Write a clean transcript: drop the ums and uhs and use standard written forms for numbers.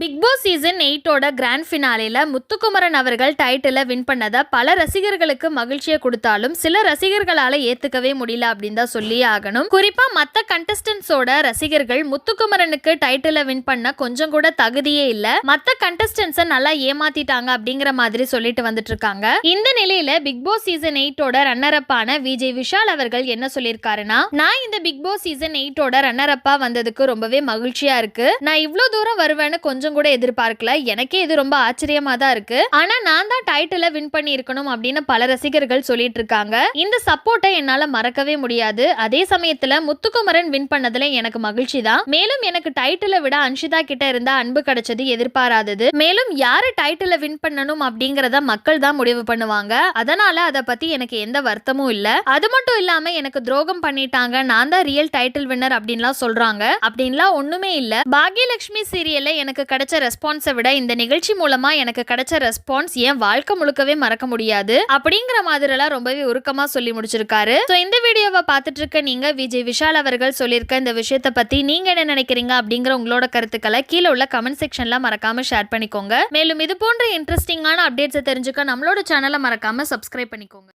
Big Boss season 8ஓட grand ஃபினாலேல முத்துக்குமரன் அவர்கள் டைட்டிலை வின் பண்ணதை பல ரசிகர்களுக்கு மகிழ்ச்சியை கொடுத்தாலும் சில ரசிகர்களால ஏத்துக்கவே முடியல அப்படின்னு தான் சொல்லி ஆகணும். குறிப்பா மற்ற கண்டஸ்டன்ஸோட ரசிகர்கள் முத்துக்குமரனுக்கு டைட்டிலை வின் பண்ண கொஞ்சம் கூட தகுதியே இல்ல, மற்ற கண்டஸ்டன்ஸை நல்லா ஏமாத்திட்டாங்க அப்படிங்கிற மாதிரி சொல்லிட்டு வந்துட்டு இருக்காங்க. இந்த நிலையில பிக் பாஸ் சீசன் 8ஓட ரன்னர் அப்பான விஜய் விஷால் அவர்கள் என்ன சொல்லியிருக்காருன்னா, நான் இந்த பிக் பாஸ் சீசன் 8ஓட ரன்னர் அப்பா வந்ததுக்கு ரொம்பவே மகிழ்ச்சியா இருக்கு. நான் இவ்வளவு தூரம் வருவேன்னு கொஞ்சம் கூட எதிர்பார்க்கல. எனக்கே இது ரொம்ப ஆச்சரியமா தான் இருக்கு. ஆனா நான் தான் டைட்டிலை வின் பண்ணி இருக்கணும் அப்படின்னு பல ரசிகர்கள் சொல்லிட்டு இருக்காங்க. இந்த சப்போர்ட்டை என்னால மறக்கவே முடியாது. அதே சமயத்துல முத்துக்குமரன் வின் பண்ணதுல எனக்கு மகிழ்ச்சி தான். மேலும் எனக்கு டைட்டிலை விட அன்ஷிதா கிட்ட இருந்த அன்பு கிடைச்சது எதிர்பாராதது. மேலும் யாரு டைட்டிலை வின் பண்ணணும் அப்படிங்கறத மக்கள் தான் முடிவு பண்ணுவாங்க. அதனால அதை பத்தி எனக்கு எந்த வருத்தமும் இல்ல. அது மட்டும் இல்லாம எனக்கு துரோகம் பண்ணிட்டாங்க, நான் தான் ரியல் டைட்டில் வின்னர் அப்படின்லாம் சொல்றாங்க. அப்படின்லாம் ஒண்ணுமே இல்ல. பாக்யலட்சுமி சீரியல்ல எனக்கு கிடைச்ச ரெஸ்பான்ஸை விட இந்த நிகழ்ச்சி மூலமா எனக்கு கிடைச்ச ரெஸ்பான்ஸ் என் வாழ்க்கை முழுக்கவே மறக்க முடியாது அப்படிங்கிற மாதிரிலாம் ரொம்பவே உருக்கமா சொல்லி முடிச்சிருக்காரு. இந்த வீடியோவை பார்த்துட்டு இருக்க நீங்க விஜய் விஷால் அவர்கள் சொல்லியிருக்க இந்த விஷயத்தை பத்தி நீங்க என்ன நினைக்கிறீங்க அப்படிங்கிற உங்களோட கருத்துக்களை கீழே உள்ள கமெண்ட் செக்ஷன்ல மறக்காம ஷேர் பண்ணிக்கோங்க. மேலும் இது போன்ற இன்ட்ரெஸ்டிங்கான அப்டேட்ஸை தெரிஞ்சுக்க நம்மளோட சேனலை மறக்காம சப்ஸ்கிரைப் பண்ணிக்கோங்க.